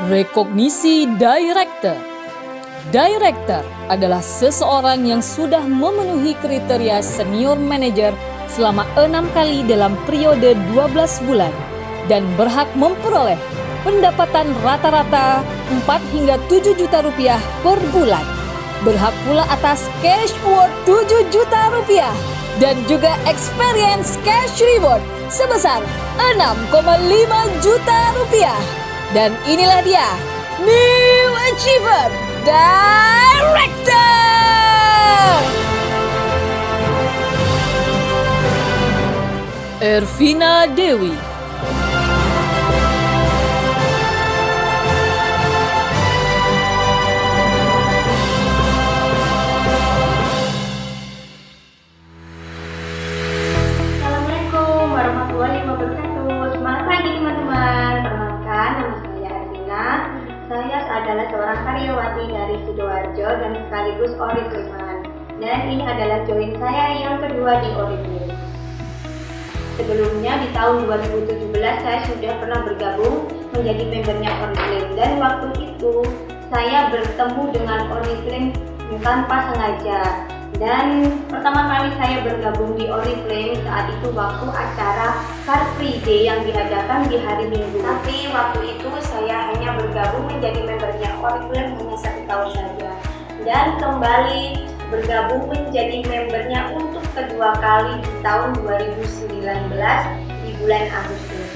Rekognisi Director. Director adalah seseorang yang sudah memenuhi kriteria senior manager selama 6 kali dalam periode 12 bulan dan berhak memperoleh pendapatan rata-rata 4 hingga 7 juta rupiah per bulan. Berhak pula atas cash award 7 juta rupiah dan juga experience cash reward sebesar 6,5 juta rupiah. Dan inilah dia, New Achiever Director! Ervina Dewi. Assalamualaikum warahmatullahi wabarakatuh. Selamat pagi teman-teman. Perkenalkan, nama saya Ervina. Saya adalah seorang karyawati dari Sidoarjo dan sekaligus Oriflame. Dan ini adalah join saya yang kedua di Oriflame. Sebelumnya di tahun 2017 saya sudah pernah bergabung menjadi membernya Oriflame, dan waktu itu saya bertemu dengan Oriflame tanpa sengaja. Dan pertama kali saya bergabung di Oriflame saat itu waktu acara Car Free Day yang diadakan di hari Minggu. Tapi waktu itu saya hanya bergabung menjadi membernya Oriflame hanya 1 tahun saja. Dan kembali bergabung menjadi membernya untuk kedua kali di tahun 2019 di bulan Agustus.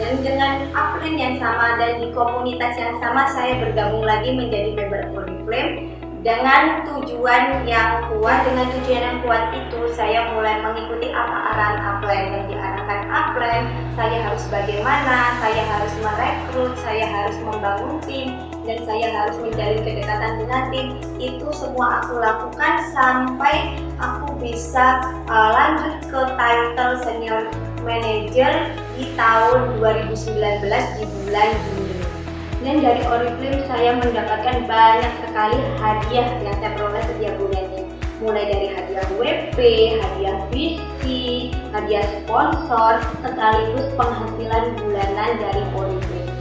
Dan dengan upline yang sama dan di komunitas yang sama, saya bergabung lagi menjadi member Oriflame dengan tujuan yang kuat. Dengan tujuan yang kuat itu saya mulai mengikuti apa arahan upline yang diarahkan upline. Saya harus bagaimana, saya harus merekrut, saya harus membangun tim, dan saya harus menjalin kedekatan dengan tim. Itu semua aku lakukan sampai aku bisa lanjut ke title senior manager di tahun 2019 di bulan Juni. Dan dari Oriflame saya mendapatkan banyak sekali hadiah yang saya peroleh setiap bulannya. Mulai dari hadiah WP, hadiah visi, hadiah sponsor, sekaligus penghasilan bulanan dari Oriflame.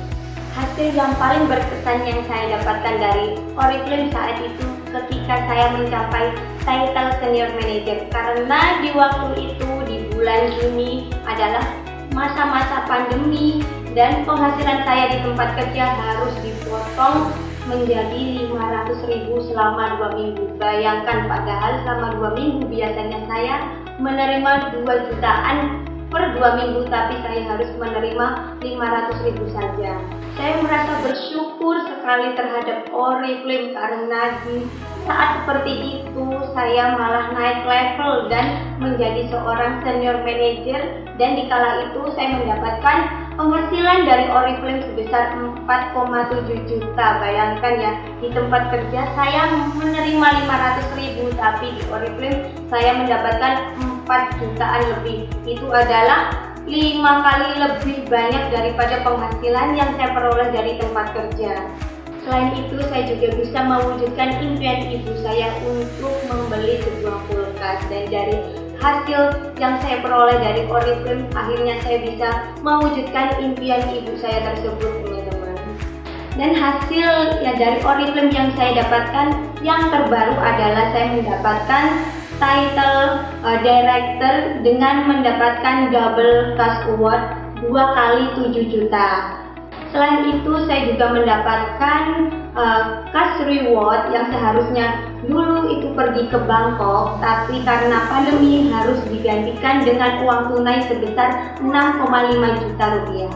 Hasil yang paling berkesan yang saya dapatkan dari Oriflame saat itu ketika saya mencapai title senior manager, karena di waktu itu di bulan Juni adalah masa-masa pandemi dan penghasilan saya di tempat kerja harus dipotong menjadi 500.000 selama 2 minggu. Bayangkan, padahal selama 2 minggu biasanya saya menerima 2 jutaan per 2 minggu, tapi saya harus menerima 500.000 saja. Saya merasa bersyukur sekali terhadap Oriflame karena di saat seperti itu saya malah naik level dan menjadi seorang senior manager, dan di kala itu saya mendapatkan penghasilan dari Oriflame sebesar 4,7 juta. Bayangkan ya, di tempat kerja saya menerima 500.000, tapi di Oriflame saya mendapatkan 4 jutaan lebih. Itu adalah 5 kali lebih banyak daripada penghasilan yang saya peroleh dari tempat kerja. Selain itu, saya juga bisa mewujudkan impian ibu saya untuk membeli sebuah kulkas, dan dari hasil yang saya peroleh dari Oriflame, akhirnya saya bisa mewujudkan impian ibu saya tersebut, teman-teman. Dan hasil ya dari Oriflame yang saya dapatkan yang terbaru adalah saya mendapatkan title director dengan mendapatkan double cash award 2 kali 7 juta. Selain itu, saya juga mendapatkan cash reward yang seharusnya dulu itu pergi ke Bangkok, tapi karena pandemi harus digantikan dengan uang tunai sebesar 6,5 juta rupiah.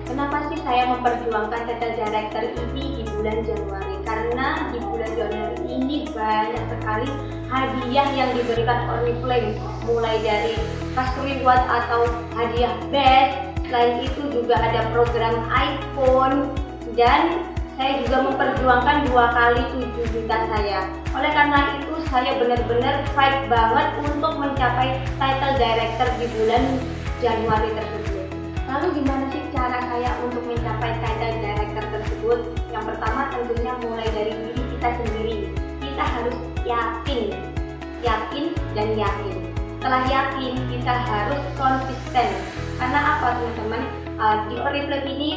Kenapa sih saya memperjuangkan title director ini di bulan Januari? Karena di bulan Januari ini banyak sekali hadiah yang diberikan Oriflame, mulai dari cash reward atau hadiah badge. Selain itu juga ada program iPhone, dan saya juga memperjuangkan 2 kali 7 juta saya. Oleh karena itu saya benar-benar fight banget untuk mencapai title director di bulan Januari tersebut. Lalu gimana sih cara saya untuk mencapai title director tersebut? Yang pertama tentunya mulai dari diri kita sendiri. Kita harus yakin dan yakin. Setelah yakin, kita harus konsisten. Karena apa, teman-teman? Di Oriflame ini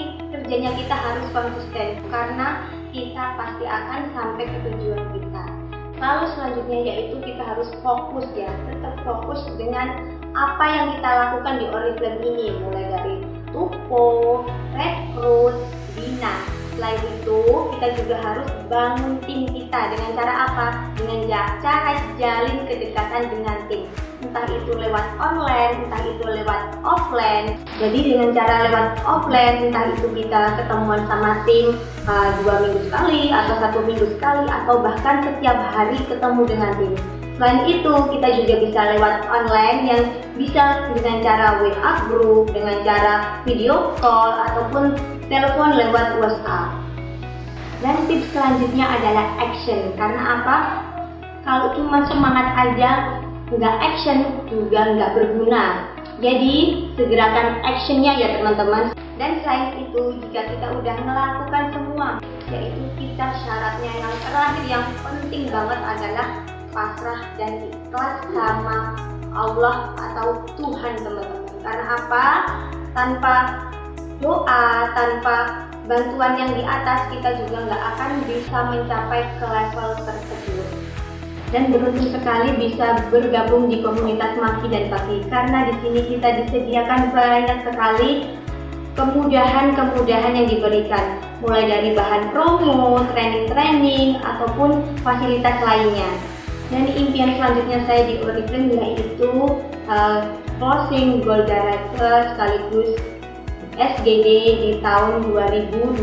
kerjanya kita harus konsisten karena kita pasti akan sampai ke tujuan kita. Lalu selanjutnya yaitu kita harus fokus ya, tetap fokus dengan apa yang kita lakukan di Oriflame ini, mulai dari tupo, rekrut, bina. Selain itu kita juga harus bangun tim kita dengan cara apa? Dengan cara jalin kedekatan dengan tim. Entah itu lewat online, entah itu lewat offline. Jadi dengan cara lewat offline, entah itu kita ketemuan sama tim 2 minggu sekali atau 1 minggu sekali atau bahkan setiap hari ketemu dengan tim. Selain itu kita juga bisa lewat online yang bisa dengan cara WA group, dengan cara video call ataupun telepon lewat WhatsApp. Dan tips selanjutnya adalah action. Karena apa? Kalau cuma semangat aja nggak action juga nggak berguna. Jadi segerakan actionnya ya teman-teman. Dan selain itu jika kita udah melakukan semua, yaitu kita syaratnya yang terakhir yang penting banget adalah pasrah dan ikhlas sama Allah atau Tuhan teman-teman. Karena apa? Tanpa doa, tanpa bantuan yang di atas kita juga nggak akan bisa mencapai ke level tersebut. Dan beruntung sekali bisa bergabung di komunitas Maki dan Paki karena di sini kita disediakan banyak sekali kemudahan-kemudahan yang diberikan, mulai dari bahan promo, training-training ataupun fasilitas lainnya. Dan impian selanjutnya saya di Oriflame yaitu closing goal director sekaligus SGD di tahun 2021.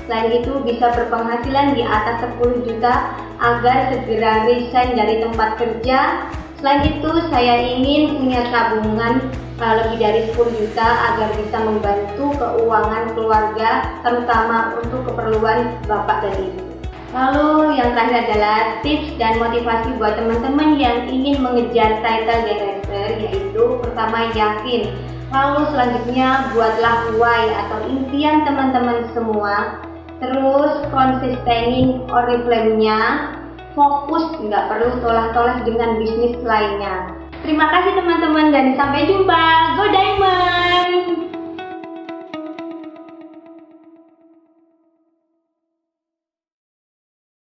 Selain itu bisa berpenghasilan di atas 10 juta agar segera resign dari tempat kerja. Selain itu saya ingin punya tabungan lebih dari 10 juta agar bisa membantu keuangan keluarga terutama untuk keperluan bapak dan ibu. Lalu yang terakhir adalah tips dan motivasi buat teman-teman yang ingin mengejar title director, yaitu pertama yakin. Lalu selanjutnya buatlah why atau impian teman-teman semua. Terus konsistenin Oriflame-nya, fokus, nggak perlu tolak-tolak dengan bisnis lainnya. Terima kasih teman-teman dan sampai jumpa. Go Diamond!